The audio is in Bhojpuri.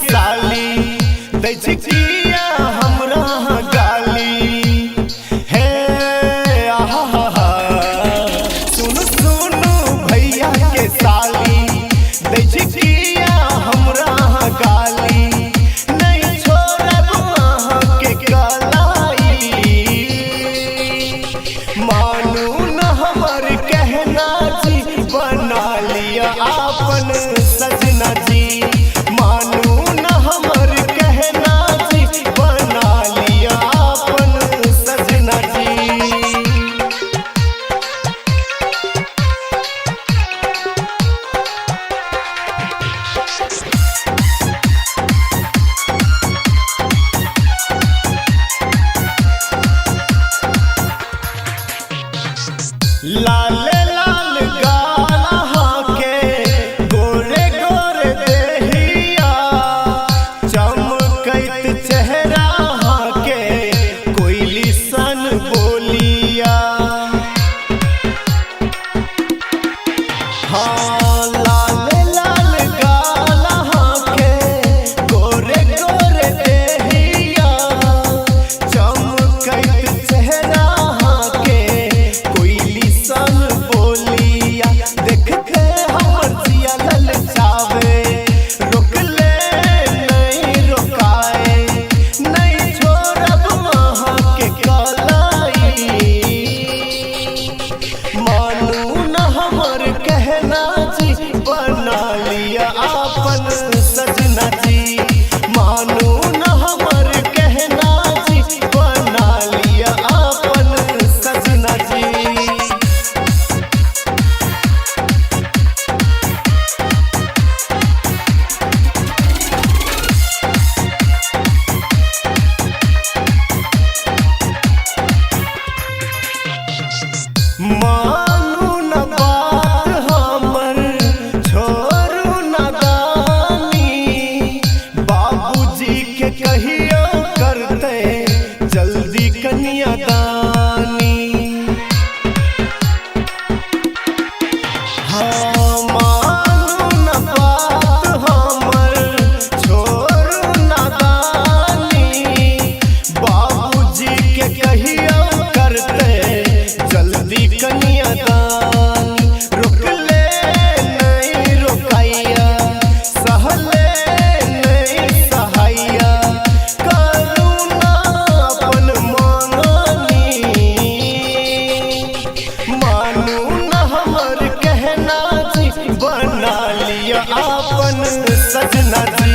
साली दैजिया हमरा गाली हे आहा सुनु सुनु भैया के साली दैजिया हमरा गाली नहीं छोड़ब अहाँ के कलाई मानू न हमर कहना जी बना लिया आपन सजना जी मानू न हमर कहना जी बना लिया आपन सजना जी लाल लाल गाला के गोरे गोरे देहिया चमकैत चेहरा के कोयली सन बोलिया हाँ लाल लाल गाला के गोरे गोरे देहिया चमकैत चेहरा के कोयली सन बोलिया देखते हमर जिया ललचावे रोक ले नहीं रोकाए नहीं छोड़ब अहाँ के कलाई मानू न हमर कहना जी बना लिया आपन सजना जी मानू न हमर कहना जी बना लिया आपन सजना जी मानू न बात हमर छोड़ू न दानी बाबूजी के कहियो करते जल्दी कन्यादानी हाँ मानू न बात हमर छोड़ू न दानी बाबूजी के कहियो करते जल्दी कन्यादानी रोक ले नहीं रोकैया सहले नहीं सहाया करुणा अपन मांगनी मानू न हमर कहना जी बना लिया आपन सजना जी